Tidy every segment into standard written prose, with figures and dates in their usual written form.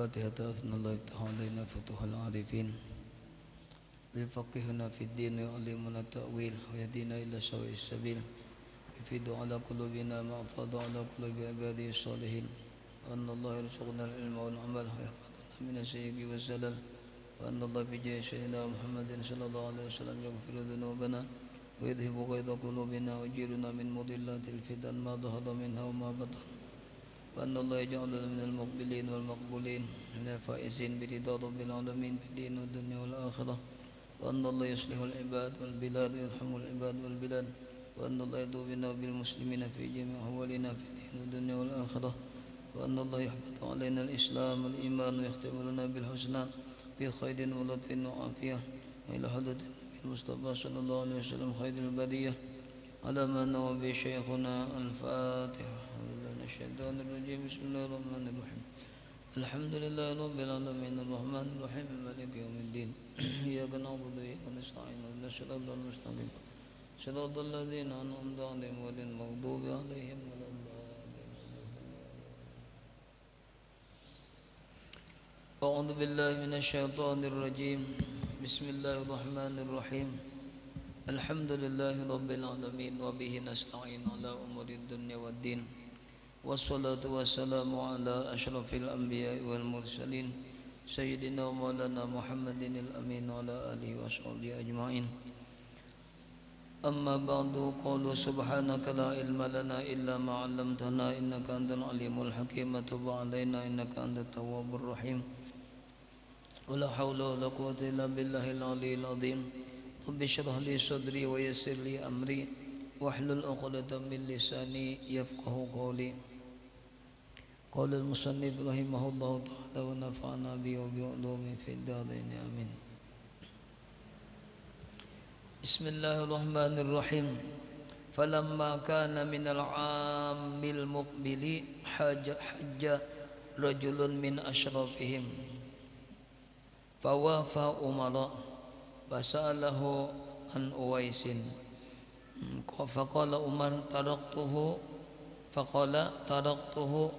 الفاتحة أثنى الله يفتح علينا فتوح العارفين ويفقهنا في الدين ويعلمنا التأويل ويهدينا إلى سواء السبيل يفيد على قلوبنا ما أفاض على قلوب عباده الصالحين وأن الله يرزقنا العلم والعمل ويحفظنا من الشرك والزلل وأن الله بجاه سيدنا محمد صلى الله عليه وسلم يغفر ذنوبنا ويذهب غيظ قلوبنا ويجيرنا من مضلات الفتن ما ظهر منها وما بطن وأن الله يجعلنا من المقبلين والمقبولين من الفائزين برضا رب العالمين في الدين والدنيا والآخرة وأن الله يصلح العباد والبلاد ويرحم العباد والبلاد وأن الله يدعو بنا بالمسلمين في جميع أحوالنا في الدين والدنيا والآخرة وأن الله يحفظ علينا الإسلام والإيمان ويختم لنا بالحسنى في خير ولطف وعافية وإلى حضرة النبي المصطفى صلى الله عليه وسلم خير البرية على ما نوى به شيخنا الفاتحة الشيطان الرجيم بسم الله الرحمن الرحيم الحمد لله رب العالمين الرحمن الرحيم مالك يوم الدين إياك نعبد وإياك نستعين اهدنا الصراط المستقيم صراط الذين أنعمت عليهم غير المغضوب عليهم ولا الضالين أعوذ بالله من الشيطان الرجيم بسم الله الرحمن الرحيم الحمد لله رب العالمين وبه نستعين على أمور الدنيا والدين والصلاة والسلام على أشرف الأنبياء والمرسلين سيدنا ومولانا محمد الأمين وعلى آله وصحبه أجمعين أما بعد قالوا سبحانك لا علم لنا إلا ما علمتنا إنك أنت العليم الحكيم تب علينا إنك أنت التواب الرحيم ولا حول ولا قوة إلا بالله العلي العظيم رب اشرح لي صدري ويسر لي أمري واحلل عقدة من لساني يفقه قولي قال المصنف رحمه الله تعالى ونفعنا به وبعلومه في الدارين آمين بسم الله الرحمن الرحيم فلما كان من العام المقبل حج رجل من أشرافهم فوافى عمر فسأله عن أويس فقال عمر تركته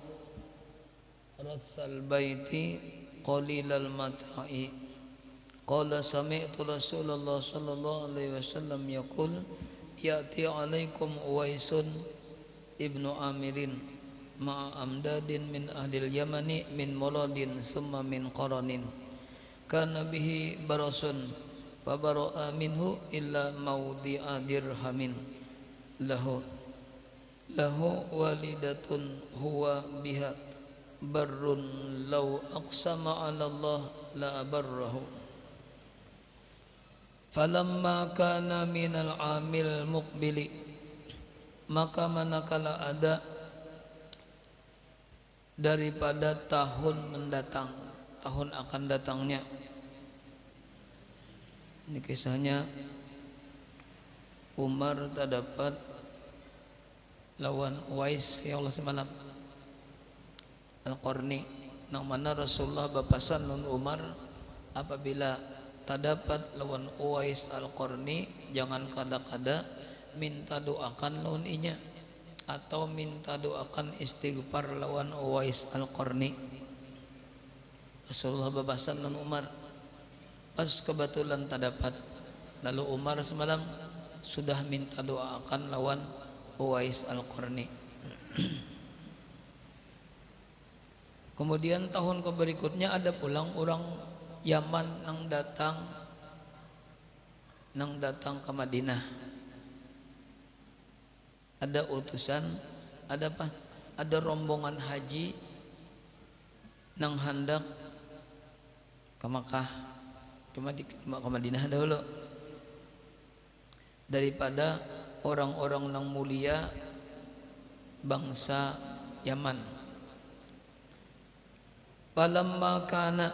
رث البيت قليل المتاع قال سمعت رسول الله صلى الله عليه وسلم يقول يأتي عليكم أويس ابن عامر مع أمداد من أهل اليمن من مراد ثم من قرن كان به برص فبرأ منه إلا موضع درهم له والدة هو بها بر لو أقسم على الله لأبره فلما كان من العام المقبل maka manakala ada daripada tahun mendatang, tahun akan datangnya. Ini kisahnya Umar tak dapat lawan Uwais ya Allah semalam Al-Qarni, nang mana Rasulullah bapasan nun Umar apabila tak dapat lawan Uwais Al-Qarni jangan kada-kada minta doakan lawan inya atau minta doakan istighfar lawan Uwais Al-Qarni. Rasulullah bapasan nun Umar pas kebetulan tak dapat, lalu Umar semalam sudah minta doakan lawan Uwais Al-Qarni. Kemudian tahun berikutnya ada pulang orang Yaman nang datang ke Madinah. Ada utusan, ada apa? Ada rombongan haji nang hendak ke Makkah. Cuma ke Madinah dahulu daripada orang-orang nang mulia bangsa Yaman. Falamma kana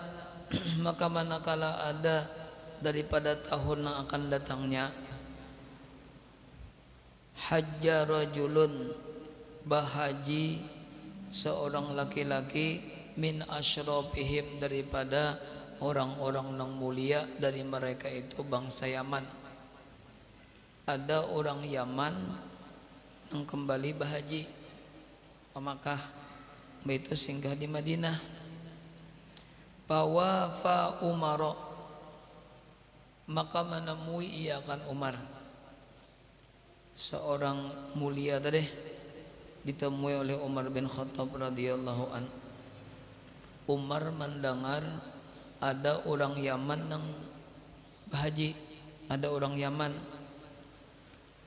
maka manakala ada daripada tahun yang akan datangnya hajja rajulun bahaji seorang laki-laki min asyrafihim daripada orang-orang yang mulia dari mereka itu bangsa Yaman. Ada orang Yaman yang kembali bahaji ke Makkah, itu singgah di Madinah. Fawafa Umar, maka menemui ia akan Umar, seorang mulia tadi ditemui oleh Umar bin Khattab radhiyallahu an. Umar mendengar ada orang Yaman yang berhaji, ada orang Yaman.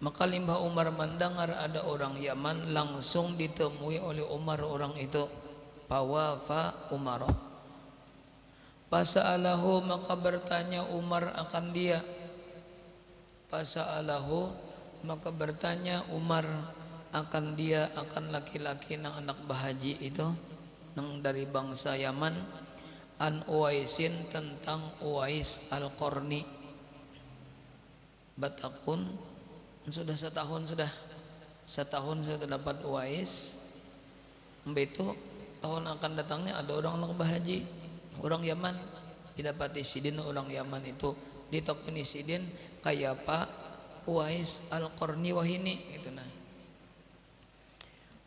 Maka limbah Umar mendengar ada orang Yaman, langsung ditemui oleh Umar orang itu. Fawafa Umar, fasa'alahu, maka bertanya Umar akan dia. Fasa'alahu, maka bertanya Umar akan dia, akan laki-laki nang anak bahaji itu nang dari bangsa Yaman. An Uwaisin, tentang Uwais Al-Qarni. Batakun, sudah setahun sudah dapat Uwais. Itu tahun akan datangnya ada orang anak bahaji, orang Yaman, didapati sidin orang Yaman itu ditakuni sidin kayak Pak Uwais Al-Qarni wahini gitu nah.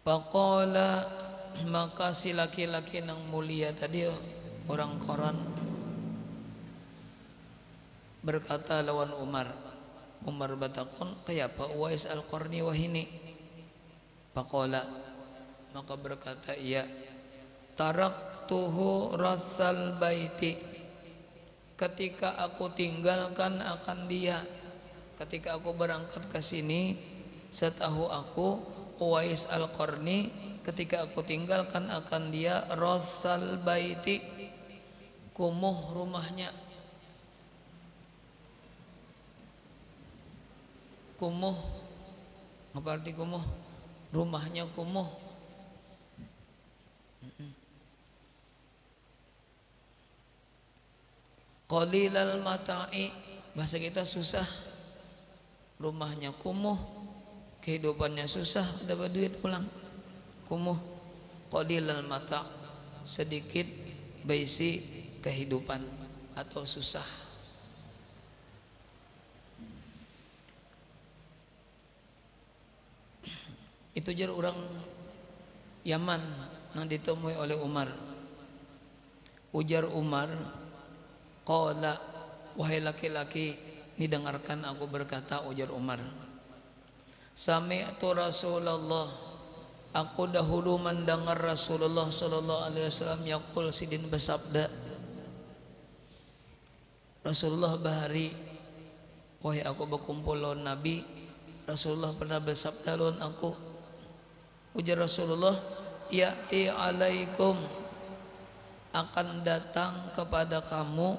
Faqala, maka si laki-laki nang mulia tadi orang koran berkata lawan Umar. Umar batakun kayak Pak Uwais Al-Qarni wahini. Faqala, maka berkata ia, taraktuhu rasal baiti, ketika aku tinggalkan akan dia, ketika aku berangkat ke sini, setahu aku Uwais Al-Qarni, ketika aku tinggalkan akan dia rasal baiti, kumuh rumahnya. Kumuh, apa arti kumuh? Rumahnya kumuh. Qalilal mata'i, bahasa kita susah, rumahnya kumuh, kehidupannya susah, dapat duit pulang. Kumuh, qalilal mata', sedikit baisi kehidupan atau susah. Itu jar orang Yaman yang ditemui oleh Umar. Ujar Umar, qala, wahai laki-laki, didengarkan aku berkata, ujar Umar, sami'tu Rasulullah, aku dahulu mendengar Rasulullah sallallahu alaihi wasallam yaqul, sidin bersabda. Rasulullah bahari, wahai aku berkumpul lawan Nabi, Rasulullah pernah bersabda lawan aku. Ujar Rasulullah, ya'ti alaikum, akan datang kepada kamu,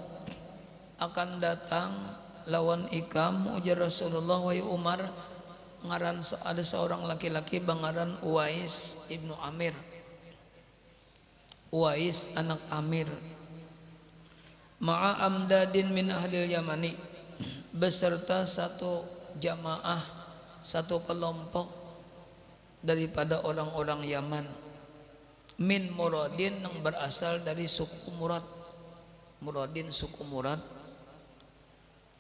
akan datang lawan ikam. Ujar Rasulullah, wahai Umar, ngaran ada seorang laki-laki bangaran Uwais ibnu Amir. Uwais anak Amir. Ma'a amdadin min ahlil Yamani, beserta satu jamaah, satu kelompok daripada orang-orang Yaman. Min Muradin, yang berasal dari suku Murad. Muradin suku Murad.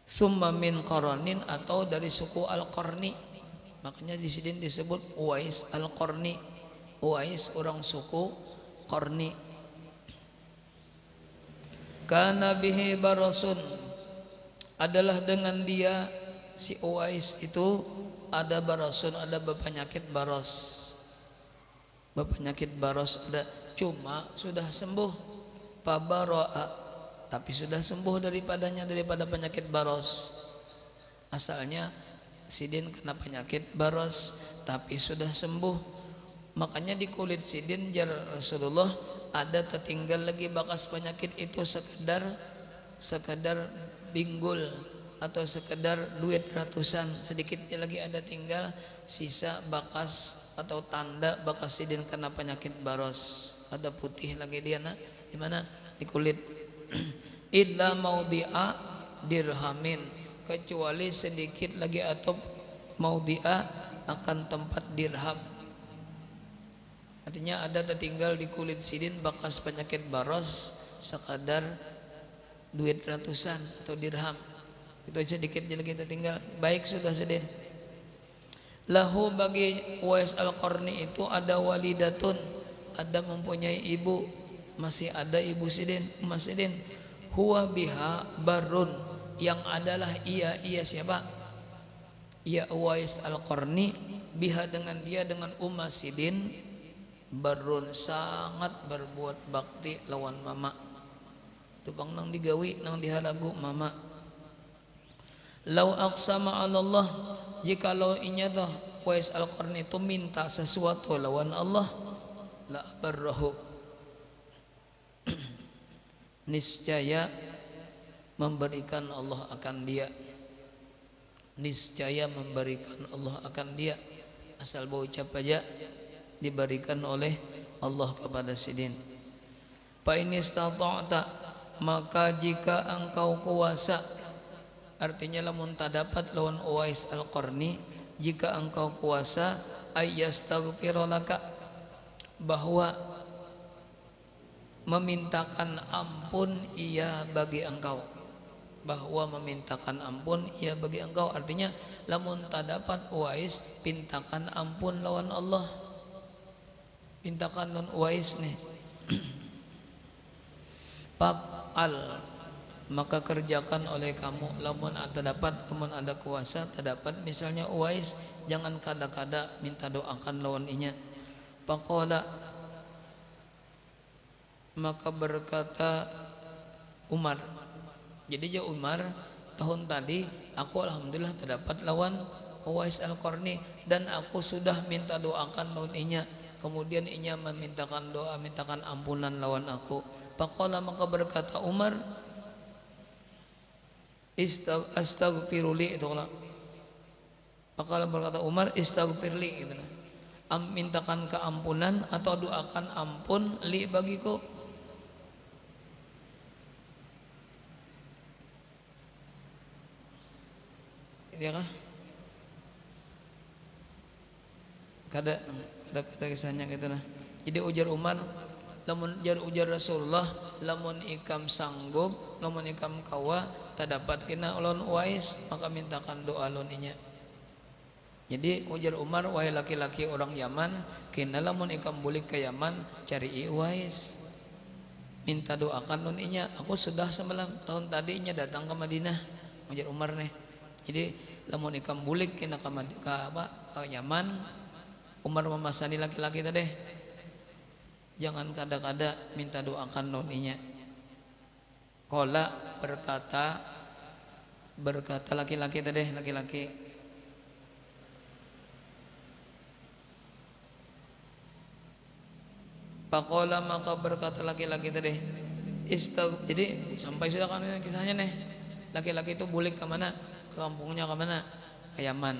Summa min Qaranin, atau dari suku Al-Qarni. Makanya di sini disebut Uwais Al-Qarni. Uwais orang suku Qarni. Kana bihi barasun, adalah dengan dia si Uwais itu ada barasun, ada penyakit baros. Penyakit baros ada, cuma sudah sembuh. Pabaro'a, tapi sudah sembuh daripada penyakit baros. Asalnya sidin kena penyakit baros, tapi sudah sembuh. Makanya di kulit sidin jar Rasulullah ada tertinggal lagi bekas penyakit itu, sekedar binggul atau sekedar duit ratusan, sedikitnya lagi ada tinggal sisa bekas atau tanda bekas sidin kena penyakit baros. Ada putih lagi dia nak di mana, di kulit. Illa maudhi'a dirhamin, kecuali sedikit lagi atau maudhi'a akan tempat dirham. Artinya ada tertinggal di kulit sidin bekas penyakit baros sekadar duit ratusan atau dirham. Itu sedikit lagi tertinggal. Baik sudah sidin. Lahu, bagi Uwais Al-Qarni itu ada walidatun, ada mempunyai ibu. masih ada ibu Sidin, Mas Sidin. Huwa biha barun, yang adalah ia siapa? Ia Uwais Al-Qarni, biha dengan dia, dengan Sidin, barun sangat berbuat bakti lawan mama. Tupang nang digawi nang dihalagu mama. Lau aqsama 'ala Allah, jikalau inya dah Uwais Al-Qarni itu minta sesuatu lawan Allah, la barrahu, niscaya memberikan Allah akan dia, niscaya memberikan Allah akan dia, asal bau ucap aja diberikan oleh Allah kepada Sidin. Fa in istata'ta, maka jika engkau kuasa, artinya lamun tadapat lawan Uwais Al-Qarni, jika engkau kuasa, ayyastaghfirulaka, bahwa memintakan ampun ia bagi engkau, bahwa memintakan ampun ia bagi engkau, artinya lamun tadapat Uwais, pintakan ampun lawan Allah, pintakan lawan Uwais nih. Fa'al, maka kerjakan oleh kamu, lamun terdapat, lamun ada kuasa terdapat, misalnya Uwais, jangan kada-kada minta doakan lawan inya. Faqala, maka berkata Umar, jadi jauh Umar, tahun tadi aku alhamdulillah terdapat lawan Uwais Al-Qarni, dan aku sudah minta doakan lawan inya, kemudian inya memintakan doa, mintakan ampunan lawan aku. Faqala, maka berkata Umar, astaghfiruli, itu kalau Faqala berkata Umar, istaghfirli, gitu. Mintakan keampunan atau doakan ampun li bagiku. Iya kah? Kada kisahnya gitu nah. Jadi ujar Umar, lamun ujar Rasulullah, lamun ikam sanggup, lamun ikam kawa terdapat kena lawan Uwais, maka mintakan doa lawan inya. Jadi ujar Umar, wahai laki-laki orang Yaman, kena lamun ikam bulik ke Yaman, cari Uwais, minta doakan lawan inya. Aku sudah semalam tahun tadinya datang ke Madinah, ujar Umar nih. Jadi lamun ikam bulik kena ke Yaman, Umar memasani laki-laki tadi, jangan kada-kada minta doakan lawan inya. Qala, berkata laki-laki tadi, laki-laki, faqala, maka berkata laki-laki tadi, jadi sampai sudah kan kisahnya nih, laki-laki itu bulik ke mana? Ke kampungnya ke mana? Ke Yaman.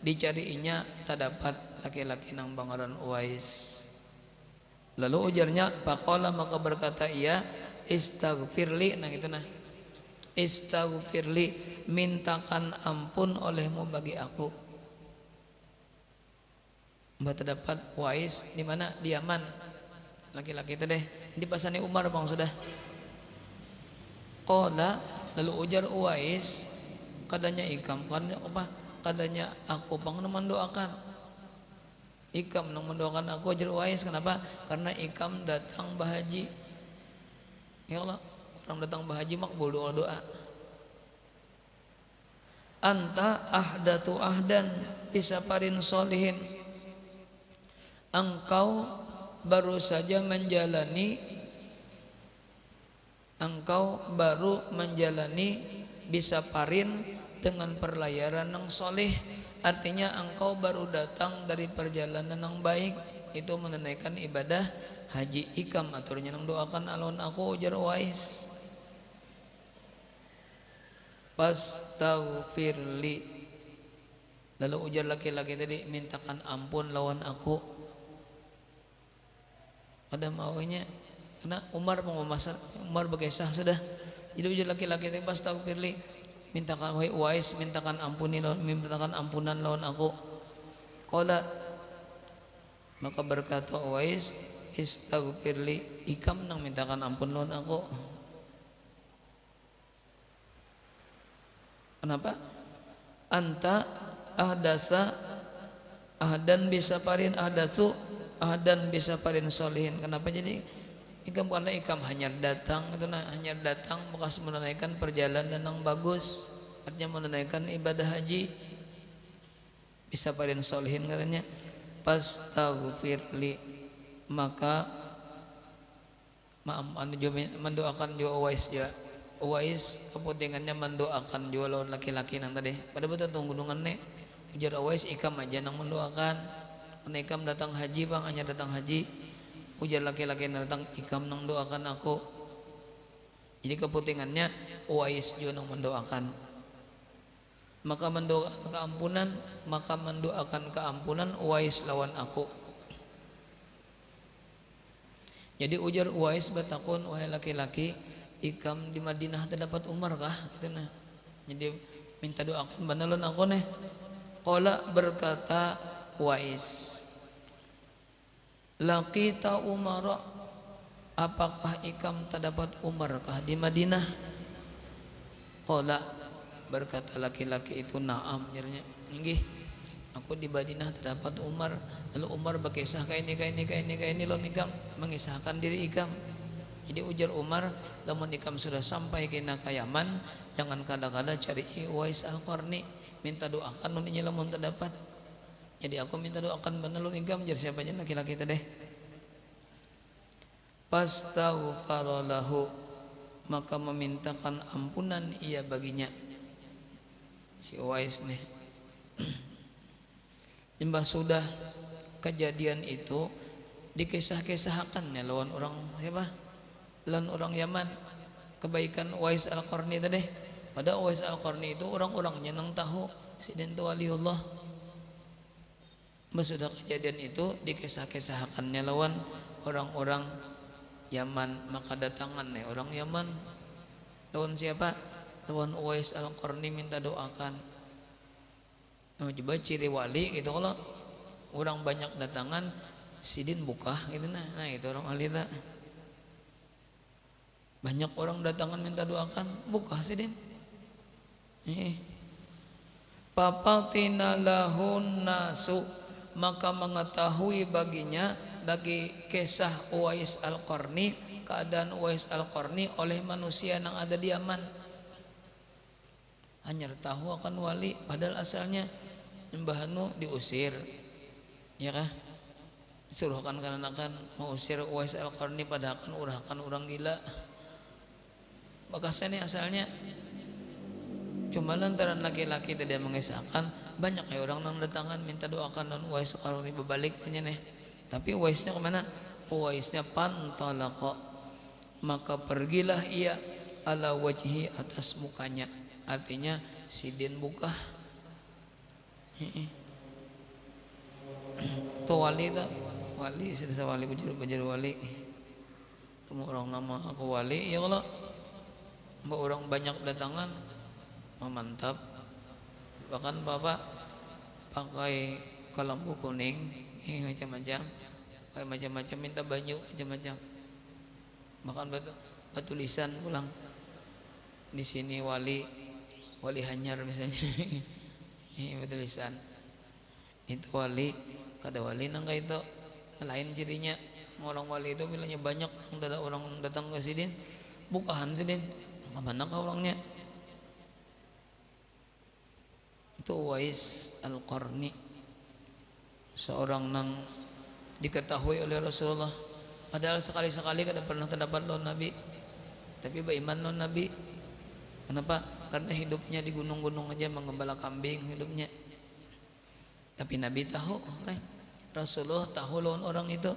Dicariinya tak dapat laki-laki nang bangaran Uwais. Lalu ujarnya, faqala, maka berkata ia, istaghfirli, nah gitu nah, istaghfirli, mintakan ampun olehmu bagi aku. Mbak terdapat Uwais di mana? Di Yaman. Laki-laki itu deh dipasani Umar bang sudah. Qala, lalu ujar Uwais, kadanya ikam, kadanya apa? Kadanya aku bang mendoakan. Ikam nang mendoakan aku, ujar Uwais. Kenapa? Karena ikam datang bahaji. Ya Allah, orang datang bahaji makbul doa. Anta ahdatu ahdan bisaparin solihin, engkau baru saja menjalani, engkau baru menjalani bisaparin dengan perlayaran yang soleh, artinya engkau baru datang dari perjalanan yang baik, itu menunaikan ibadah haji. Ikam aturnya nang doakan alon aku, ujar Uwais. Fastaghfirli, lalu ujar laki-laki tadi, mintakan ampun lawan aku. Ada maunya, karena Umar memasak, Umar berkisah sudah. Jadi ujar laki-laki tadi, fastaghfirli, mintakan, wahai Uwais, mintakan ampunan lawan aku. Qala, maka berkata Uwais, istaghfirli, ikam nang mintakan ampun lawan aku. Kenapa? Anta ahdasa ahdan bisa parin ahdatsu ahdan bisa parin solihin. Kenapa jadi Ikam karena ikam hanya datang itu nah, hanya datang bekas menunaikan perjalanan yang bagus, artinya menunaikan ibadah haji. Bisa paling solihin katanya. Pastaghfirli, maka mendoakan juga Uwais kepentingannya mendoakan juga lawan laki-laki nang tadi. Pada betul gunungan nih ujar Uwais ikam aja nang mendoakan. Karena ikam datang haji bang, hanya datang haji. Ujar laki-laki yang datang ikam nang doakan aku. Jadi kepentingannya Uwais juga nang mendoakan. Maka mendoakan keampunan Uwais lawan aku. Jadi ujar Uwais batakun, wahai laki-laki, ikam di Madinah terdapat Umar kah? Gitu nah. Jadi minta doakan banalun aku nih. Qala berkata Uwais, laqita Umara, apakah ikam terdapat Umar kah di Madinah? Qala berkata laki-laki itu na'am, nyernya nggih, aku di Madinah terdapat Umar. Lalu Umar berkisah kayak ini lo ikam mengisahkan diri ikam. Jadi ujar Umar, lamun ikam sudah sampai ke Yaman, jangan kadang-kadang cari Uwais Al-Qarni, minta doakan nun lamun terdapat. Jadi aku minta doakan bener lu ikam jar siapa aja laki-laki tadi. Pastaghfaralahu, maka memintakan ampunan ia baginya si Uwais nih. Imbah sudah kejadian itu dikisah-kisahkannya lawan orang siapa? Lawan orang Yaman kebaikan Uwais Al-Qarni tadi. Pada Uwais Al-Qarni itu orang-orangnya nang tahu sidin waliullah. Imbah sudah kejadian itu dikisah-kisahkannya lawan orang-orang Yaman, maka datangan nih orang Yaman lawan siapa? Lawan Uwais Al-Qarni minta doakan. Nah, coba ciri wali gitu kalau orang banyak datangan sidin buka gitu nah. Nah itu orang ahli tak. Banyak orang datangan minta doakan buka sidin. Papatina lahun nasu, maka mengetahui baginya bagi kisah Uwais Al-Qarni, keadaan Uwais Al-Qarni oleh manusia yang ada di Yaman. Hanya tahu akan wali padahal asalnya Mbah Hanu diusir, ya kah? Disuruhkan karena mau usir Uwais Al-Qarni padahal kan urahkan orang gila. Bekasnya nih asalnya. Cuma lantaran laki-laki tidak mengisahkan, banyak ya orang nang datangan minta doakan non Uwais Al-Qarni berbalik aja nih. Tapi Uwaisnya kemana? Uwaisnya pantalaqa, maka pergilah ia ala wajhi atas mukanya. Artinya sidin buka. Tuh wali tak? Wali sedesa wali bujur wali. Temu orang nama aku wali ya kalau mbak orang banyak datangan mantap. Bahkan bapak pakai kelambu kuning macam-macam, pakai macam-macam minta banyu macam-macam. Bahkan batu tulisan pulang di sini wali Hanyar misalnya. Ini tulisan itu wali, kada wali nangka itu lain cirinya. Orang wali itu bilangnya banyak ada orang datang ke sidin bukahan sidin mana kah orangnya. Itu Uwais Al-Qarni, seorang nang diketahui oleh Rasulullah, padahal sekali-sekali kada pernah terdapat lawan Nabi, tapi beriman lawan Nabi. Kenapa? Karena hidupnya di gunung-gunung aja mengembala kambing hidupnya. Tapi Nabi tahu, Rasulullah tahu lawan orang itu.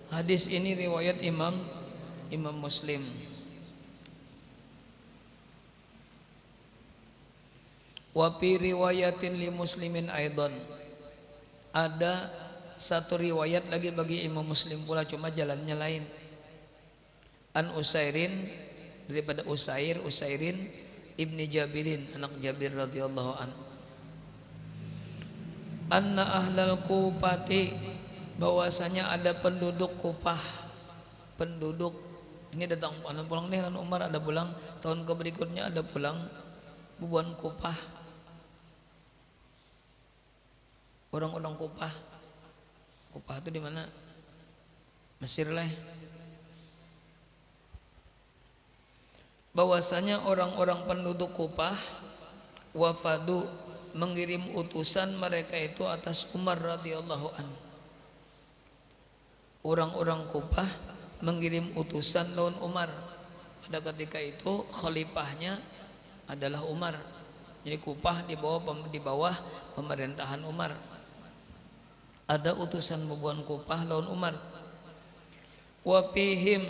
Hadis ini riwayat Imam Muslim. Wa fi riwayatin li Muslimin aidan. Ada satu riwayat lagi bagi Imam Muslim pula, cuma jalannya lain. An Usairin, daripada Usairin ibni Jabirin, anak Jabir radhiyallahu an. Anna ahlal Kufati, bahwasanya ada penduduk Kufah. Penduduk ini datang pulang nih lalu Umar ada pulang, tahun berikutnya ada pulang bubuan Kufah. Orang-orang Kufah Kupah itu di mana? Mesir lah. Bahwasanya orang-orang penduduk Kupah wafadu mengirim utusan mereka itu atas Umar radhiyallahu an. Orang-orang Kupah mengirim utusan lawan Umar. Pada ketika itu khalifahnya adalah Umar. Jadi Kupah di bawah pemerintahan Umar. Ada utusan bubuhan Kupah lawan Umar. Wa fihim,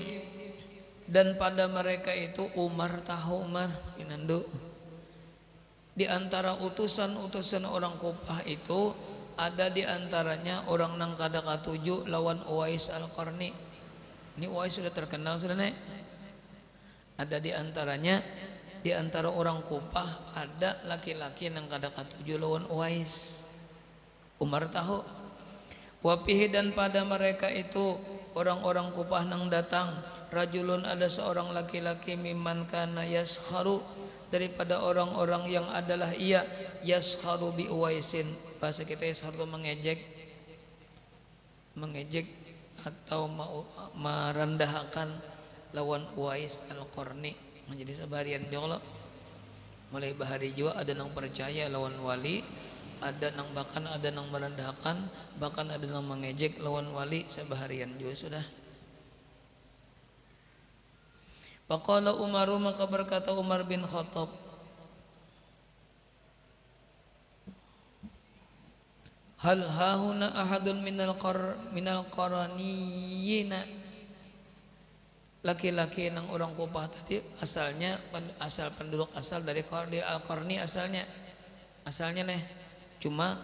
dan pada mereka itu Umar tahu Umar inandu. Di antara utusan-utusan orang Kupah itu ada di antaranya orang nang kada katuju lawan Uwais Al-Qarni. Ini Uwais sudah terkenal sudah nek. Ada di antaranya, di antara orang Kupah ada laki-laki nang kada katuju lawan Uwais. Umar tahu. Wapihi, dan pada mereka itu orang-orang Kupah nang datang rajulun, ada seorang laki-laki mimman kana yaskharu, daripada orang-orang yang adalah ia yaskharu bi Uwaisin. Bahasa kita yaskharu itu mengejek atau merendahkan lawan Uwais Al-Qarni. Menjadi sabarian jolo mulai bahari jua ada nang percaya lawan wali, ada nang bahkan ada nang merendahkan, bahkan ada nang mengejek lawan wali sabaharian juga sudah. Faqala Umaru, maka berkata Umar bin Khattab, hal hahuna ahadun minal qaraniyina, laki-laki nang orang Kupah tadi asalnya asal penduduk asal dari Al-Qarni, asalnya nih cuma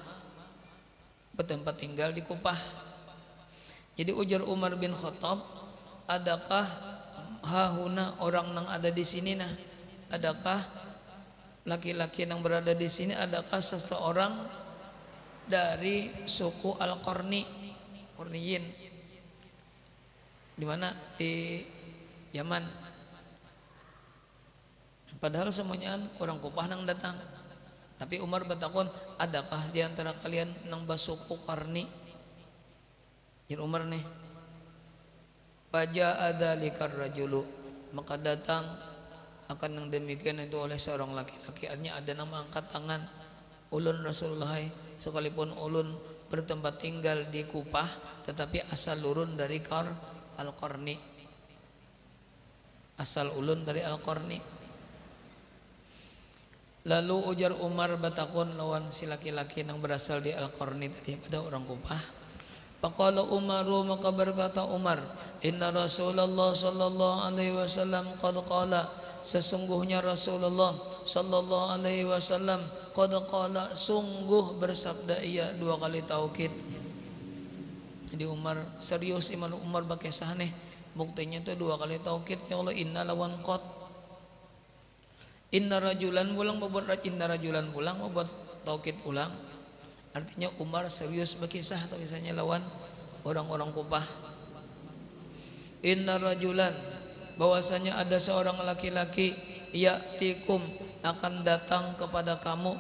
bertempat tinggal di Kupah. Jadi ujar Umar bin Khattab, adakah hahuna, orang nang ada di sini nah, adakah laki-laki yang berada di sini, adakah seseorang dari suku Al-Qarni, Qarniyin, di mana? Di Yaman. Padahal semuanya orang Kupah nang datang. Tapi Umar bertakun, adakah di antara kalian nang basuku Qarni? Jadi Umar nih, faja'a dzalikar rajulu, maka datang akan yang demikian itu oleh seorang laki-laki. Artinya ada nama angkat tangan, ulun Rasulullah, sekalipun ulun bertempat tinggal di Kupah tetapi asal ulun dari Al-Qarni, asal ulun dari Al-Qarni. Lalu ujar Umar batakun lawan si laki-laki yang berasal di Al-Qarni tadi pada orang Kupah. Faqala Umaru, maka berkata Umar, inna Rasulullah sallallahu alaihi wasallam qad qala, sesungguhnya Rasulullah sallallahu alaihi wasallam qad qala, sungguh bersabda ia, dua kali taukid. Jadi Umar serius, Imam Umar pakai sahnih, buktinya itu dua kali taukid. Ya Allah, inna lawan qad, inna rajulan pulang membuat inna rajulan pulang membuat taukid ulang. Artinya Umar serius berkisah atau kisahnya lawan orang-orang Kupah. Inna rajulan, bahwasanya ada seorang laki-laki ya'tikum, akan datang kepada kamu.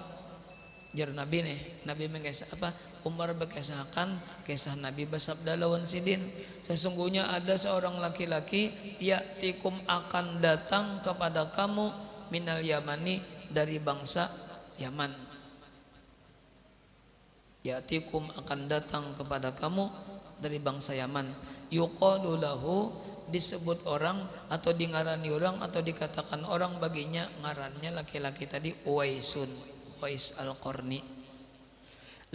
Jar Nabi nih, Nabi mengisah apa? Umar berkisahkan kisah Nabi bersabda lawan sidin, sesungguhnya ada seorang laki-laki ya'tikum, akan datang kepada kamu minal Yamani, dari bangsa Yaman. Ya'tikum, akan datang kepada kamu dari bangsa Yaman. Yuqalu lahu, disebut orang atau dingarani orang atau dikatakan orang baginya, ngarannya laki-laki tadi Uwaisun, Uwais Al-Qarni.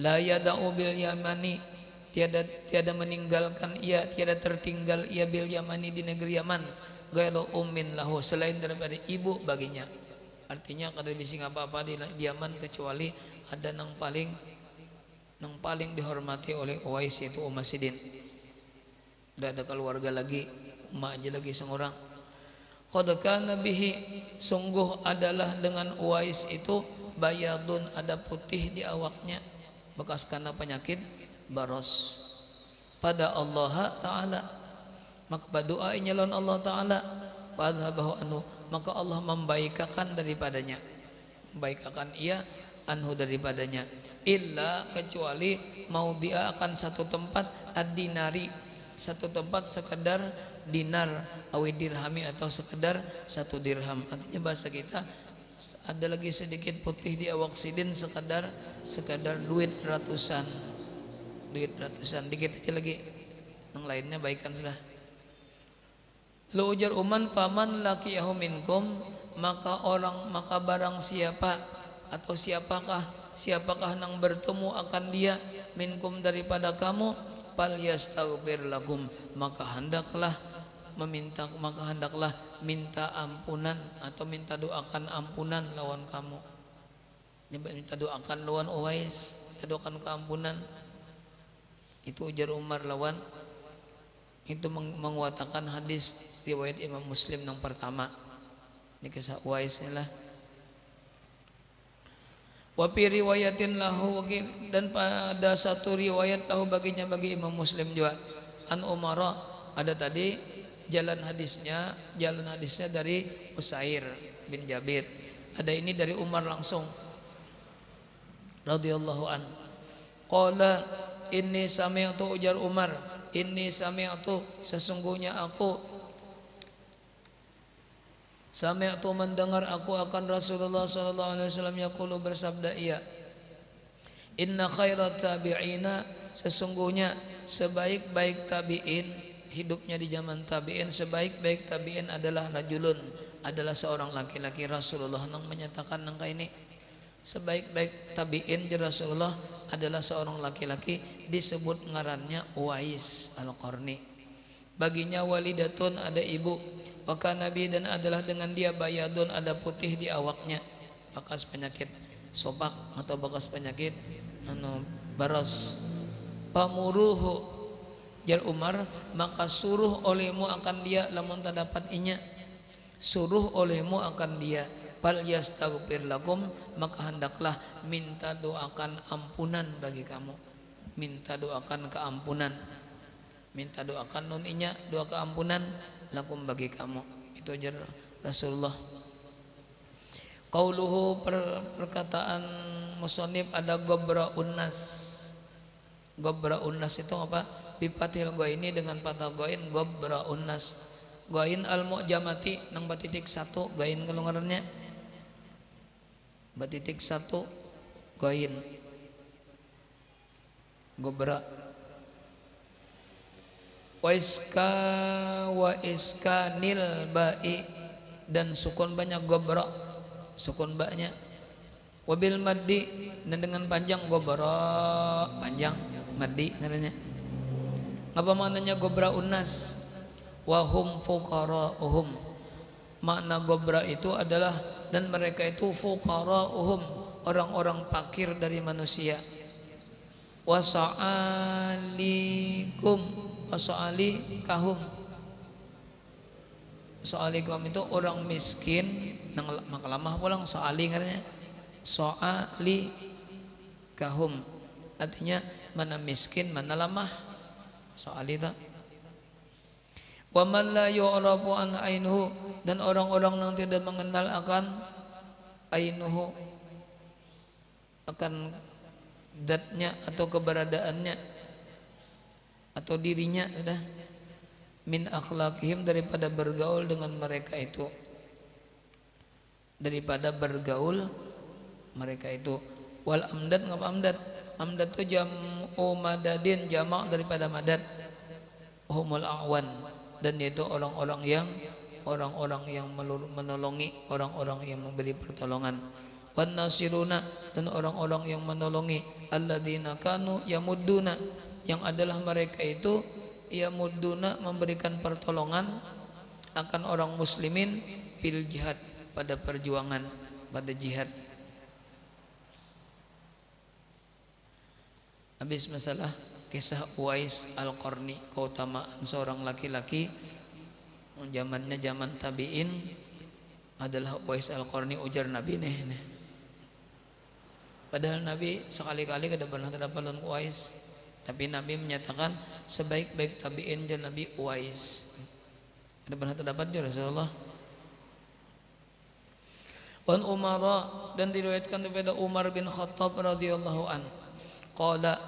La yada'u bil Yamani, tiada meninggalkan ia, tiada tertinggal ia bil Yamani, di negeri Yaman, ghairu ummin lahu, selain daripada ibu baginya. Artinya kada bising apa-apa di Yaman kecuali ada nang paling dihormati oleh Uwais, yaitu Ummah Sidin. Tidak ada keluarga lagi, Ummah aja lagi seorang. Qad kana bihi, sungguh adalah dengan Uwais itu bayadun, ada putih di awaknya, bekas karena penyakit baros. Pada Allah Ta'ala, maka berdoa nyalon Allah Ta'ala, fadhabahu anhu, maka Allah membaikakan daripadanya, membaikakan ia anhu daripadanya. Illa, kecuali mau dia akan satu tempat ad-dinari, satu tempat sekedar dinar, awi dirhami atau sekedar satu dirham. Artinya bahasa kita ada lagi sedikit putih di awak sidin sekedar duit ratusan, dikit aja lagi, yang lainnya baikan sudah. Lalu ujar Uman, faman laqiyahu minkum, maka barang siapa atau siapakah nang bertemu akan dia minkum daripada kamu, fal yastaghfir lakum, maka hendaklah minta ampunan atau minta doakan ampunan lawan kamu. Minta doakan lawan Uwais, minta doakan keampunan. Itu ujar Umar lawan itu menguatakan hadis riwayat Imam Muslim yang pertama. Ini kisah Uwais lah. Wa fi riwayatin lahu, dan pada satu riwayat lahu baginya bagi Imam Muslim juga, an Umar, ada tadi jalan hadisnya dari Usair bin Jabir, ada ini dari Umar langsung radhiyallahu an. Qala inni sami'tu, ujar Umar, inni sami'tu, sesungguhnya aku sami'tu mendengar aku akan Rasulullah sallallahu alaihi wasallam yaqulu, bersabda ia, inna khairat tabi'ina, sesungguhnya sebaik-baik tabi'in, hidupnya di zaman tabi'in, sebaik-baik tabi'in adalah rajulun, adalah seorang laki-laki. Rasulullah nang menyatakan nangka ini, sebaik-baik tabi'in di Rasulullah adalah seorang laki-laki, disebut ngarannya Uwais Al-Qarni. Baginya walidatun, ada ibu, waka nabi, dan adalah dengan dia bayadun, ada putih di awaknya, bekas penyakit sopak atau bekas penyakit baras. Pamuruhu, jar Umar, maka suruh olehmu akan dia, lamun terdapat inya, suruh olehmu akan dia, fal yastaghfir lakum, maka hendaklah minta doakan ampunan bagi kamu, minta doakan keampunan, minta doakan nun inya, doa keampunan lakum bagi kamu. Itu ajar Rasulullah. Qauluhu, perkataan musannif, ada gobra unnas. Gobra unnas itu apa? Bipatil goini, dengan patah goin, gobra unnas. Goin al mu'jamati, nang batitik satu, goin kelungarannya batitik satu, goin gobra. Wa iska nil ba'i, dan sukun banyak gobra, sukun ba'nya. Wabil maddi, dan dengan panjang gobra, panjang maddi katanya. Apa maknanya gobra unnas? Wahum fuqara'uhum, makna gobra itu adalah, dan mereka itu fuqara'uhum, orang-orang fakir dari manusia. Wasa'alikum, wasa'ali kahum, so'ali kahum itu orang miskin nang maka lamah pulang so'ali katanya, so'ali kahum artinya mana miskin mana lamah, so'ali tak. Wa man la yu'rafu an ainuhu, dan orang-orang yang tidak mengenal akan ainuhu, akan zatnya atau keberadaannya atau dirinya, sudah, min akhlaqihim, daripada bergaul dengan mereka itu, daripada bergaul mereka itu. Wal amdad, ngapa amdad? Amdad itu jam'u madadin, jamak daripada madad. Humul a'wan, dan yaitu orang-orang yang menolongi, orang-orang yang memberi pertolongan. Wan nasiruna, dan orang-orang yang menolongi, alladzina kanu yamudduna, yang adalah mereka itu yamudduna, memberikan pertolongan akan orang muslimin fil jihad, pada perjuangan, pada jihad. Habis masalah kisah Uwais Al-Qarni, keutamaan seorang laki-laki zamannya zaman tabi'in adalah Uwais Al-Qarni, ujar Nabi nih. Padahal Nabi sekali-kali kada pernah terdapat lawan Uwais, tapi Nabi menyatakan sebaik-baik tabi'in dan Nabi Uwais. Kada pernah terdapat di Rasulullah. Wan Umar, dan diriwayatkan daripada Umar bin Khattab radhiyallahu an, qala,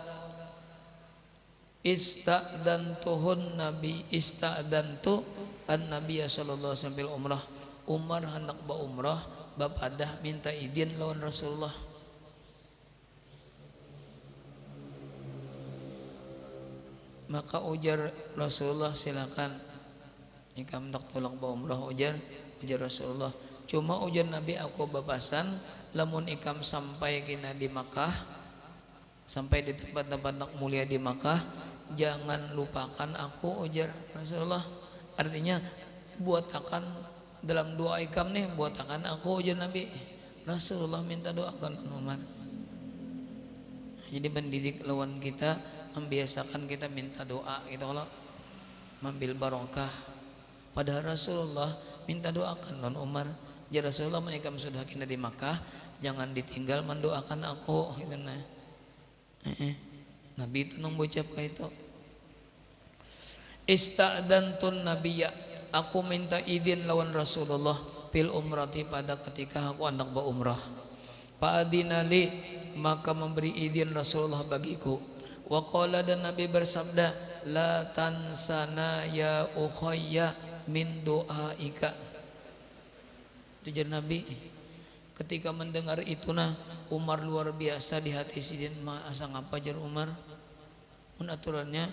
Ista'dantuhun nabi ista'dantu an nabiy sallallahu alaihi wasallam umrah. Umar hendak ba umrah bapadah minta izin lawan Rasulullah. Maka ujar Rasulullah, silakan ikam hendak tolak ba umrah. Ujar Rasulullah, cuma ujar Nabi aku bapasan lamun ikam sampai kina di Makkah, sampai di tempat-tempat nak mulia di Makkah, jangan lupakan aku. Ujar Rasulullah, artinya buatakan dalam doa ikam nih, buatakan aku. Ujar Nabi. Rasulullah minta doakan Umar. Jadi mendidik lawan kita, membiasakan kita minta doa gitu, kalau mambil barokah. Padahal Rasulullah minta doakan non Umar. Jadi Rasulullah menikam sudah kena di Makkah, jangan ditinggal mendoakan aku gitu nah. Nabi itu nang bocap kayak itu. Ista'dantun nabiyya, aku minta izin lawan Rasulullah fil umrati, pada ketika aku hendak berumrah. Fa'adinali, maka memberi izin Rasulullah bagiku. Wa qala, dan Nabi bersabda, la tansana ya ukhayya min doaika. Tujuan Nabi ketika mendengar itu nah, Umar luar biasa di hati sidin. Asa ngapa jar Umar mun aturannya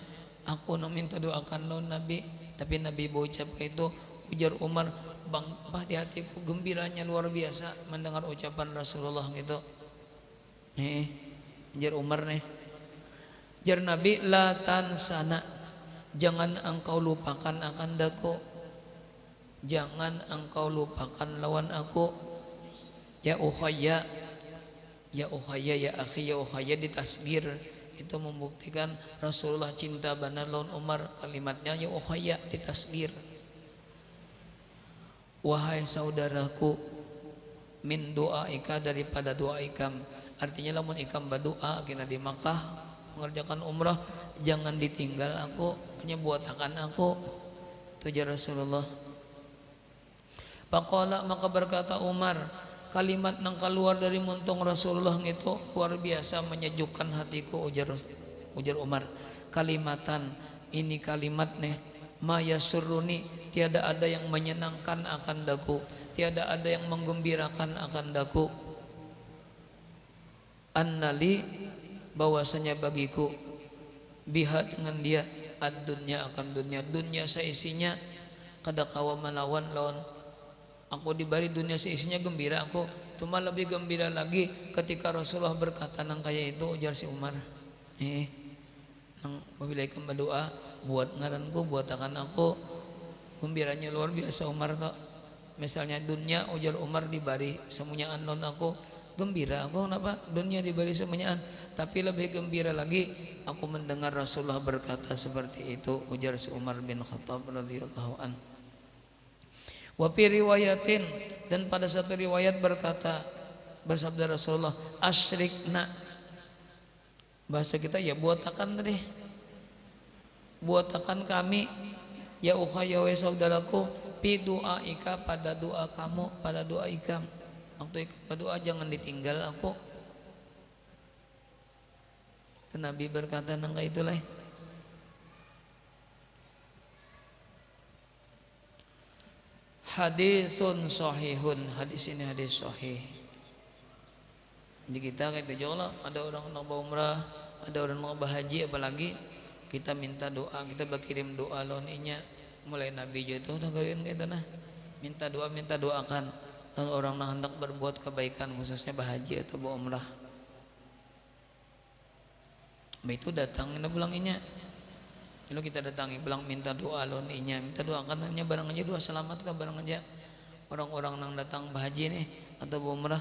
aku nak minta doakan lo Nabi, tapi Nabi bocap kayak itu. Ujar Umar, bang di hatiku gembiranya luar biasa mendengar ucapan Rasulullah gitu. Jar Umar nih, jar Nabi, la tansana, jangan engkau lupakan akan daku, jangan engkau lupakan lawan aku. Ya ukhayya, ya ukhayya, ya akhi, ya ukhayya ditasgir, itu membuktikan Rasulullah cinta benar lawan Umar. Kalimatnya ya ukhayya ditasgir. Wahai saudaraku, min doaika, daripada doa ikam. Artinya lamun ikam berdoa kena di Makkah mengerjakan umrah, jangan ditinggal aku, hanya buatakan aku. Tujuh Rasulullah. Faqala, maka berkata Umar, kalimat nang keluar dari muntung Rasulullah itu luar biasa menyejukkan hatiku. Ujar Umar, kalimatan, ini kalimat nih, ma yasurruni, tiada ada yang menyenangkan akan daku, tiada ada yang menggembirakan akan daku. Annali, bahwasanya bagiku, biha, dengan dia, ad-dunya, akan dunia, dunia seisinya, kada kawa melawan lawan aku diberi dunia seisinya gembira aku. Cuma lebih gembira lagi ketika Rasulullah berkata nang kayak itu. Ujar si Umar, nang apabila ikam berdoa buat ngaranku, buat akan aku, gembiranya luar biasa Umar tak. Misalnya dunia, ujar Umar, diberi semuanyaan non aku, gembira aku. Kenapa? Dunia diberi semuanyaan, tapi lebih gembira lagi aku mendengar Rasulullah berkata seperti itu. Ujar si Umar bin Khattab radhiyallahu an. Wa fi riwayatin, dan pada satu riwayat berkata, bersabda Rasulullah, asyrikna, bahasa kita ya buatakan tadi, buatakan kami, ya ukhayya, wa saudaraku, fi du'aika, pada doa kamu, pada doa ikam. Waktu ikam berdoa jangan ditinggal aku. Dan Nabi berkata nangka itulah. Hadisun sahihun, hadis ini hadis sahih. Jadi kita kayak itu Allah, ada orang nak umrah, ada orang nak berhaji, apalagi kita minta doa, kita berkirim doa loninya. Mulai Nabi itu udah kalian kita nah minta doa, minta doakan kalau orang nak hendak berbuat kebaikan, khususnya berhaji atau berumrah. Itu datang kita pulang inya. Lalu kita datangi bilang minta doa loninya, minta doakan hanya barang aja doa selamat kah barang aja orang-orang nang datang berhaji nih atau berumrah.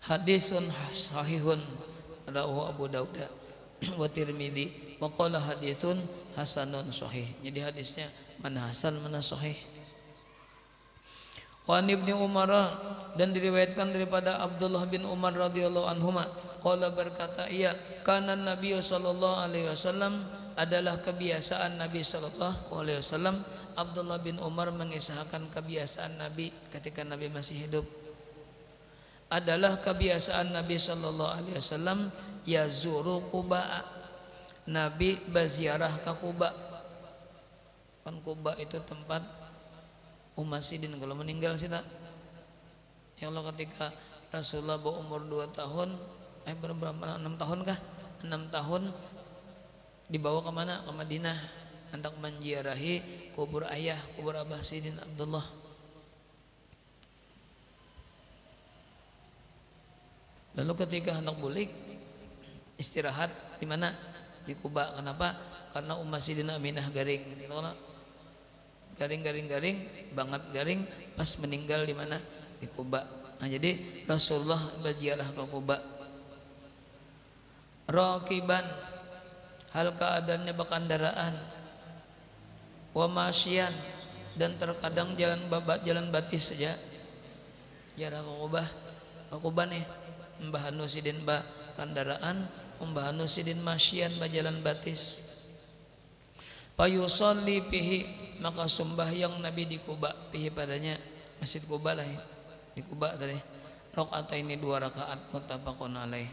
Hadisun sahihun rawahu Abu Dawud wa Tirmidzi wa qala hadisun hasanun sahih. Jadi hadisnya mana hasan mana sahih. Wa Ibnu Umar, dan diriwayatkan daripada Abdullah bin Umar radhiyallahu anhuma, qala berkata ia, kana Nabi sallallahu alaihi wasallam, adalah kebiasaan Nabi sallallahu alaihi wasallam. Abdullah bin Umar mengisahkan kebiasaan Nabi ketika Nabi masih hidup. adalah kebiasaan Nabi sallallahu alaihi wasallam yazuru Quba. Nabi berziarah ke Quba. Kan Quba itu tempat umat sidin kalau meninggal sih tak. Ya Allah, ketika Rasulullah berumur 2 tahun, berapa 6 tahun kah? 6 tahun dibawa ke mana? Ke Madinah hendak menziarahi kubur ayah, kubur Abah Sidin Abdullah. Lalu ketika hendak bulik istirahat di mana? Di Kuba. Kenapa? Karena Umma Sidin Aminah garing. Garing banget garing pas meninggal di mana? Di Kuba. Nah, jadi Rasulullah berziarah ke Kuba. Raqiban, hal keadaannya berkendaraan. Wa masyian, dan terkadang jalan batis saja. Ziarah ke Kuba. Ke Kuba nih. Mbah Anu Sidin ba kendaraan, Mbah Anu Sidin masyian ba jalan batis. Payusolli pihi, maka sembahyang Nabi di Kuba pihi padanya, Masjid Kuba lah ya. Di Kuba tadi. Rakaat ini 2 rakaat muttafaqun alaih.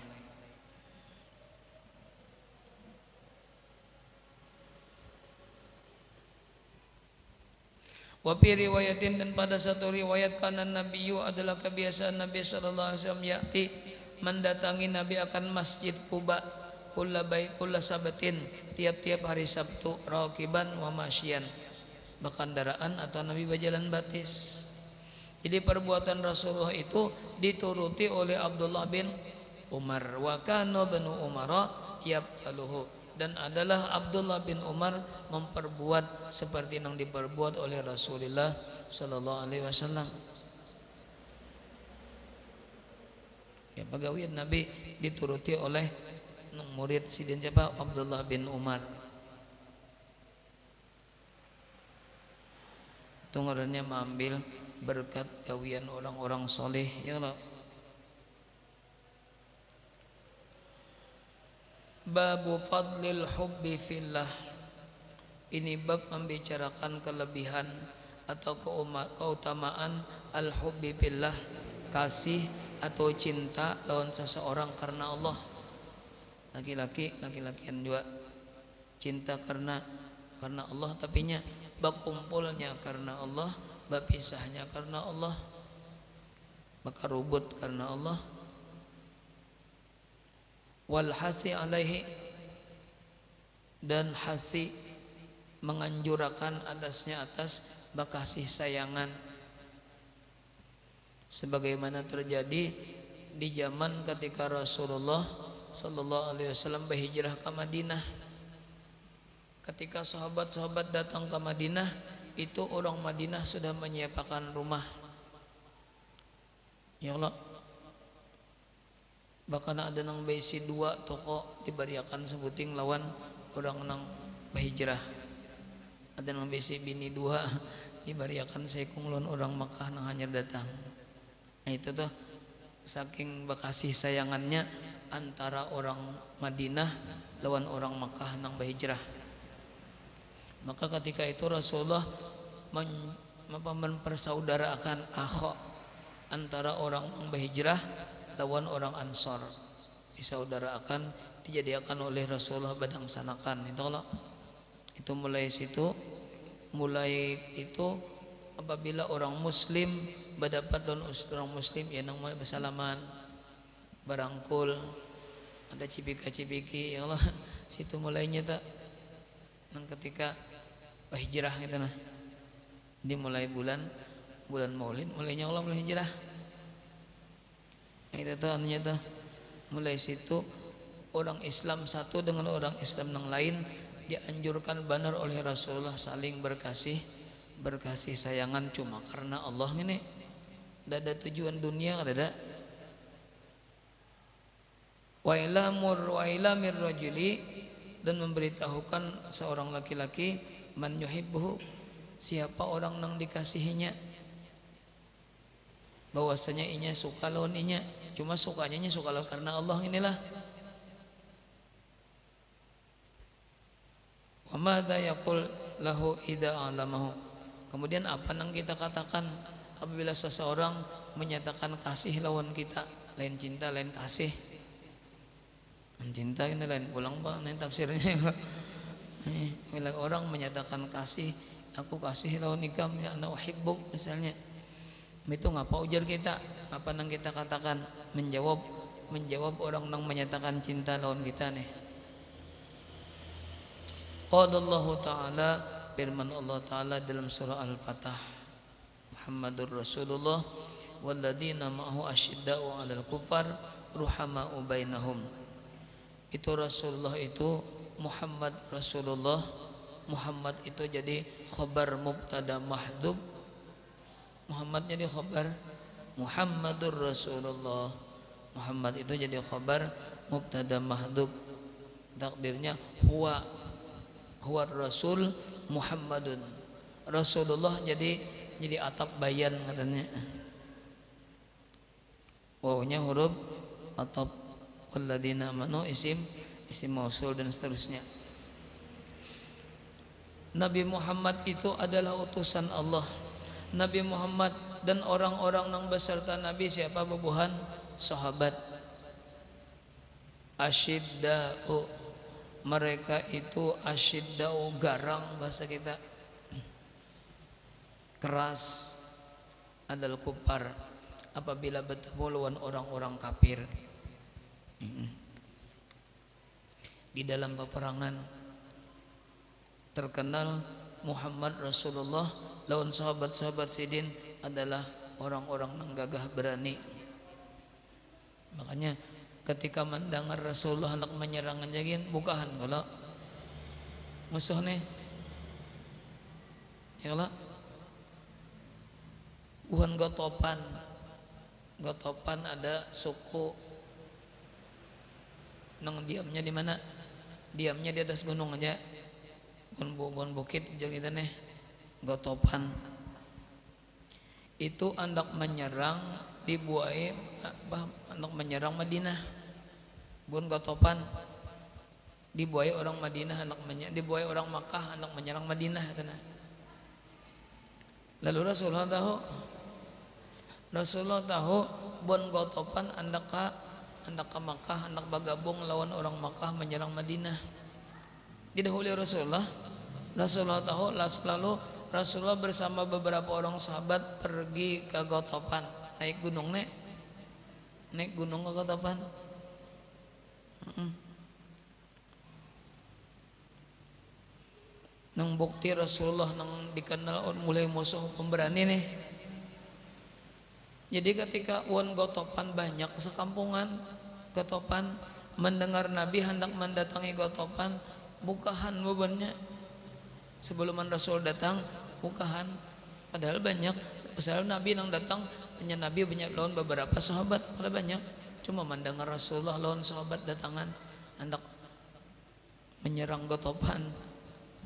Wa fi riwayatin, dan pada satu riwayat, kana nabiyyu adalah kebiasaan Nabi sallallahu alaihi wasallam ya'ti, mendatangi Nabi akan Masjid Quba kulla sabatin, tiap-tiap hari Sabtu, raqiban wa masyian, berkendaraan atau Nabi berjalan batis. Jadi perbuatan Rasulullah itu dituruti oleh Abdullah bin Umar. Wa kana banu Umara yaf'aluhu, dan adalah Abdullah bin Umar memperbuat seperti yang diperbuat oleh Rasulullah sallallahu alaihi wasallam. Ya, pegawaian Nabi dituruti oleh murid sidin siapa? Abdullah bin Umar. Tunggarannya mengambil berkat gawian orang-orang soleh, ya Allah. Babu fadlil hubbi fillah. Ini bab membicarakan kelebihan atau keutamaan al-hubbi fillah, kasih atau cinta lawan seseorang karena Allah. Laki-lakian juga cinta karena Allah, tapi nya bakumpulnya karena Allah, bapisahnya karena Allah, bakarubut karena Allah. Wal hasi alaihi, dan hasi menganjurkan atasnya atas bakasih sayangan, sebagaimana terjadi di zaman ketika Rasulullah sallallahu alaihi wasallam berhijrah ke Madinah. Ketika sahabat-sahabat datang ke Madinah, itu orang Madinah sudah menyiapkan rumah. Ya Allah, bahkan ada nang besi 2 toko dibariakan sebuting lawan orang nang berhijrah. Ada nang besi bini 2 dibariakan sekung lawan orang Makkah nang hanya datang. Nah itu tuh saking bekasih sayangannya antara orang Madinah lawan orang Makkah nang berhijrah. Maka ketika itu Rasulullah mempersaudarakan akha antara orang yang berhijrah lawan orang Ansor, disaudarakan, dijadikan oleh Rasulullah badang sanakan. Itu mulai itu apabila orang Muslim berdapat dengan orang Muslim, ya nang mulai bersalaman, barangkul, ada cipika-cipiki, ya Allah, situ mulainya tak nang ketika hijrah gitu nah. Dimulai bulan Maulid, mulainya Allah mulai hijrah. Itu tuh anunya tuh. Mulai situ orang Islam satu dengan orang Islam yang lain dianjurkan benar oleh Rasulullah saling berkasih sayangan cuma karena Allah ini. Tidak ada tujuan dunia, ada. Wa ilamir rajuli, dan memberitahukan seorang laki-laki man yuhibbuhu, siapa orang yang dikasihinya, bahwasanya inya suka lawan inya, cuma sukanya suka lawan karena Allah inilah. Wa madza yaqul lahu idza alamahu, kemudian apa yang kita katakan apabila seseorang menyatakan kasih lawan kita, lain cinta lain kasih. Cinta ini lain pulang Pak, lain tafsirnya. Bila orang menyatakan kasih, aku kasih lawan ikam ya ana uhibbuk misalnya, itu ngapa ujar kita, apa nang kita katakan menjawab orang nang menyatakan cinta lawan kita nih. Qala Allah Ta'ala, firman Allah Ta'ala dalam surah Al-Fatah, Muhammadur Rasulullah walladzina ma'ahu asyidda'u 'alal kuffar ruhama'u bainahum. Itu Rasulullah itu Muhammad Rasulullah. Muhammad itu jadi khabar mubtada mahdhuf. Muhammad jadi khabar, Muhammadur Rasulullah. Muhammad itu jadi khabar mubtada mahdhuf. Takdirnya huwa Rasul Muhammadun. Rasulullah jadi atap bayan katanya. Wawnya huruf atap, walladzina amanu isim mausul dan seterusnya. Nabi Muhammad itu adalah utusan Allah. Nabi Muhammad dan orang-orang yang beserta Nabi siapa bubuhan? Sahabat. Asyidda'u, mereka itu asyidda'u, garang bahasa kita, keras, adal kupar, apabila bertemu lawan orang-orang kafir. Di dalam peperangan terkenal Muhammad Rasulullah lawan sahabat-sahabat sidin adalah orang-orang yang gagah berani. Makanya ketika mendengar Rasulullah hendak menyerang anjagin bukahan kalau musuh nih ya Allah bukan gotopan ada suku nang diamnya di mana? Diamnya di atas gunung aja, bukan bukit jadi kita nih. Gotopan itu hendak menyerang dibuai, hendak menyerang Madinah. Bukan gotopan dibuai orang Madinah hendak dibuai orang Makkah hendak menyerang Madinah katanya. Lalu Rasulullah tahu bukan gotopan hendak ke Makkah, hendak bergabung lawan orang Makkah menyerang Madinah. Didahului Rasulullah tahu, lalu Rasulullah bersama beberapa orang sahabat pergi ke Gotopan, naik gunung ke Gotopan. Nang bukti Rasulullah nang dikenal mulai musuh pemberani nih. Jadi ketika Gotopan banyak sekampungan Gotopan mendengar Nabi hendak mendatangi Gotopan, bukahan bebannya. Sebelum Rasul datang bukahan, padahal banyak. Padahal Nabi yang datang hanya Nabi banyak lawan beberapa sahabat, padahal banyak. Cuma mendengar Rasulullah lawan sahabat datangan hendak menyerang Gotopan.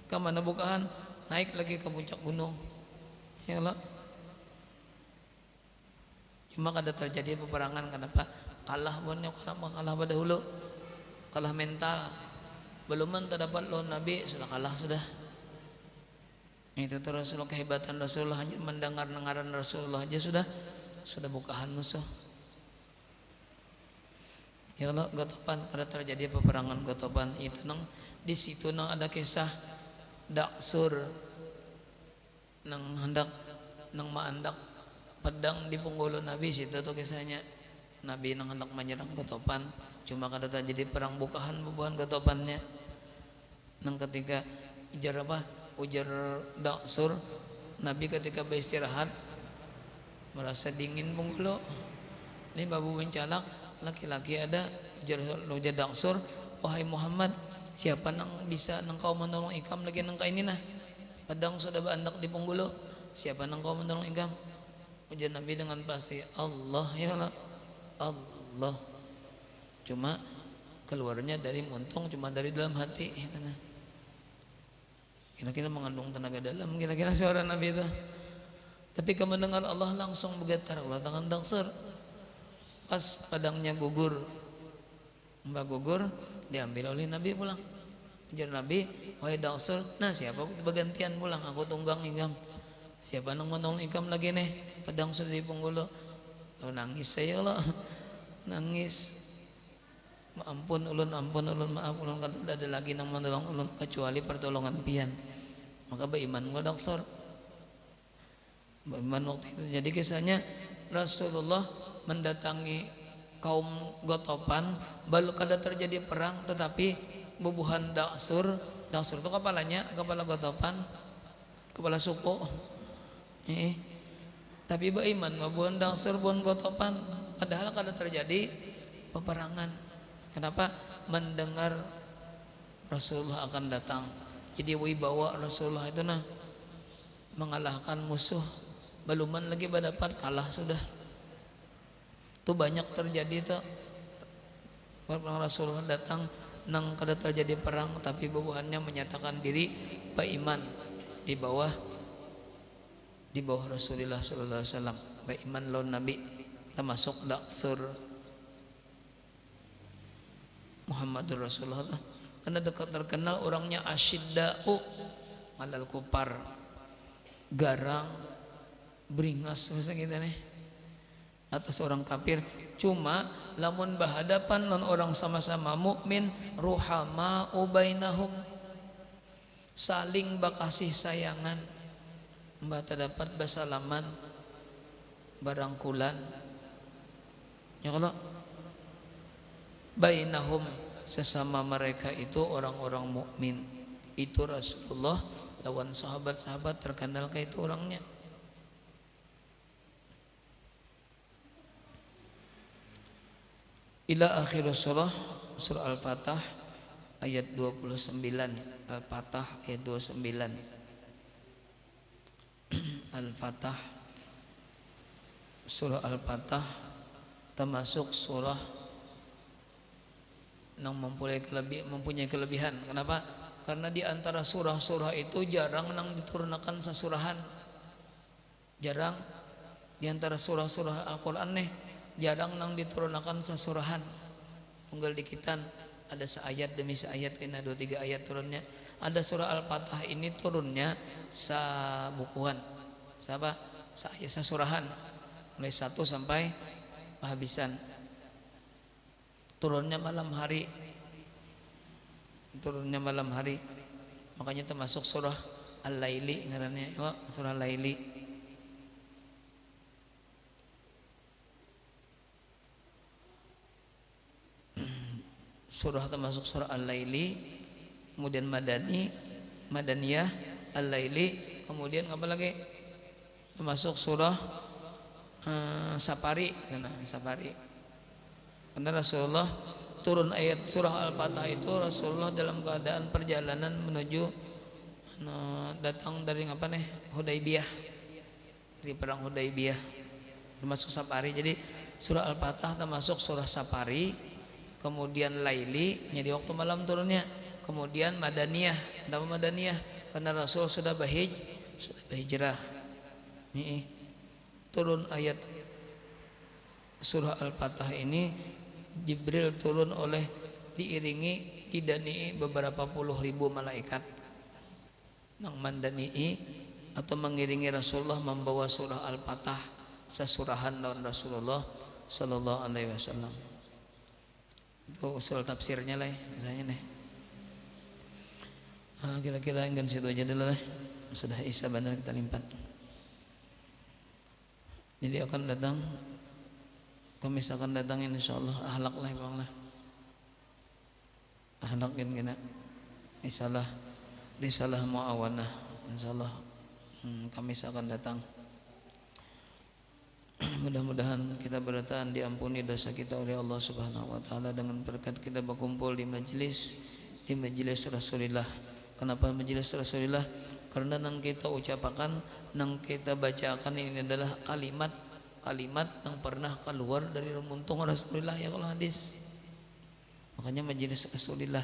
Kemana bukahan? Naik lagi ke puncak gunung. Ya Allah. Cuma kada terjadi peperangan, kenapa? Kalah pada dahulu, kalah mental. Belum terdapat lawan Nabi sudah kalah sudah. Itu terus Rasulullah, kehebatan Rasulullah hanya mendengar dengaran Rasulullah aja sudah bukahan musuh. Ya Allah, Gotopan kada terjadi peperangan Gotopan itu nang di situ nang ada kisah Daksur nang hendak nang maandak pedang di punggulu Nabi. Situ tuh kisahnya Nabi nang hendak menyerang Gotopan, cuma kada terjadi perang bukahan bubuhan Gotopannya. Nang ketika ujar Daksur, Nabi ketika beristirahat merasa dingin punggulu. Ini babu mencalak laki-laki ada, ujar Daksur, wahai Muhammad, siapa nang bisa nang kau menolong ikam lagi nang kaini nah? Pedang sudah bandak di punggulu, siapa nang kau menolong ikam? Ujar Nabi dengan pasti, Allah ya Allah. Allah. Cuma keluarnya dari muntung, cuma dari dalam hati. Kira-kira mengandung tenaga dalam, kira-kira seorang Nabi itu. Ketika mendengar Allah langsung bergetar, Allah tangan Daksur. Pas pedangnya gugur, mbak gugur, diambil oleh Nabi pulang. Ujar Nabi, wahai Daksur, nah siapa bergantian pulang, aku tunggang ikam. Siapa nang mau ikam lagi nih? Pedang sudah di punggulo. Lo nangis saya lah, nangis. Ampun ulun, maaf ulun kata tidak ada lagi nang menolong ulun kecuali pertolongan pian. Maka beriman gua daksor. Beriman waktu itu. Jadi kisahnya Rasulullah mendatangi kaum Gotopan, baru kada terjadi perang, tetapi bubuhan Daksur itu kepalanya, kepala Gotopan, kepala suku. Tapi beriman bubuhan Daksur, bubuhan Gotopan, padahal kada terjadi peperangan. Kenapa? Mendengar Rasulullah akan datang. Jadi wibawa Rasulullah itu mengalahkan musuh. Beluman lagi berdapat kalah sudah. Itu banyak terjadi tuh. Rasulullah datang nang kada terjadi perang, tapi bubuhannya menyatakan diri beriman di bawah Rasulullah sallallahu alaihi wasallam. Beriman lawan Nabi, termasuk Daksur Muhammadur Rasulullah, karena dekat terkenal orangnya asyidda'u alal kupar, garang, beringas gitu nih atas orang kafir. Cuma lamun berhadapan non orang sama-sama mukmin, ruhama'u bainahum, saling bakasih sayangan, mbak terdapat basalaman, barangkulan. Ya kalau bainahum, sesama mereka itu orang-orang mukmin. Itu Rasulullah lawan sahabat-sahabat terkenal kayak itu orangnya. Ila akhir surah Al-Fatah ayat 29. Al-Fatah ayat 29. Al-Fatah, surah Al-Fatah termasuk surah yang mempunyai kelebihan. Kenapa? Karena di antara surah-surah itu jarang nang diturunkan sesurahan. Jarang di antara surah-surah Al-Qur'an jarang nang diturunkan sesurahan. Tunggal dikitan ada seayat demi seayat, ini 2-3 ayat turunnya. Ada surah Al-Fatah ini turunnya sabukuan. Siapa? Seayat sesurahan. Mulai 1 sampai kehabisan. Turunnya malam hari, makanya termasuk surah Al-Laili ngarannya, surah Laili. Surah termasuk surah Al-Laili, kemudian Madaniyah, Al-Laili, kemudian apa lagi? Termasuk surah Sapari, Sapari. Karena Rasulullah turun ayat surah Al-Fatah itu Rasulullah dalam keadaan perjalanan menuju datang dari Hudaybiyah, dari perang Hudaybiyah, termasuk Sapari. Jadi surah Al-Fatah termasuk surah Sapari, kemudian Laili, jadi waktu malam turunnya, kemudian Madaniyah. Kenapa Madaniyah? Karena Rasul sudah berhijrah. Turun ayat surah Al-Fatah ini Jibril turun diiringi didanii beberapa puluh ribu malaikat nang mandanii atau mengiringi Rasulullah membawa surah Al-Fatah sesurahan lawan Rasulullah sallallahu alaihi wasallam. Itu usul tafsirnya lah misalnya nih. Kira-kira enggan situ aja dulu lah. Sudah isya benar kita limpat. Jadi akan datang Kamis akan datang insyaallah ahlak lah bang lah. Ahlak gina risalah muawanah insyaallah Kamis akan datang. Mudah-mudahan kita bertahan diampuni dosa kita oleh Allah Subhanahu wa taala dengan berkat kita berkumpul di majelis Rasulullah. Kenapa majelis Rasulullah? Karena nang kita ucapakan, nang kita bacakan ini adalah kalimat yang pernah keluar dari muntung Rasulullah ya kalau hadis. Makanya majelis Rasulullah.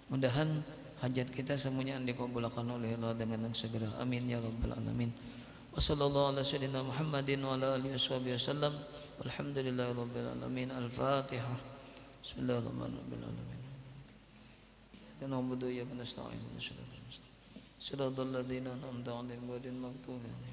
Mudahan hajat kita semuanya dikabulkan oleh Allah dengan segera. Amin ya rabbal alamin. Wassallallahu ala sayyidina Muhammadin wa ala alihi wasallam. Walhamdulillahirabbil alamin. Al-Fatihah. Bismillahirrahmanirrahim. Kana na'budu wa iyyaka nasta'in. Shiratal ladzina an'amta 'alaihim ghairil maghdubi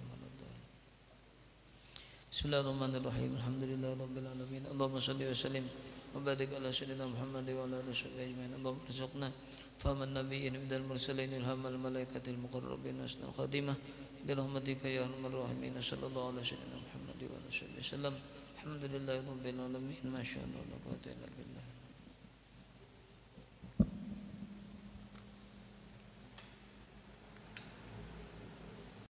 Bismillahirrahmanirrahim. Alhamdulillahirabbil alamin. Allahumma shalli wa sallim wa barik ala sayyidina Muhammad wa ala alihi ajmain. Allahumma rizqna fahaman nabiyyin minal mursalin ilhamal malaikatil muqarrabin wasnal khatimah bi rahmatika ya arhamar rahimin. Sallallahu ala sayyidina Muhammad wa ala alihi wasallam. Alhamdulillahirabbil alamin. Masyaallah la quwwata illa billah.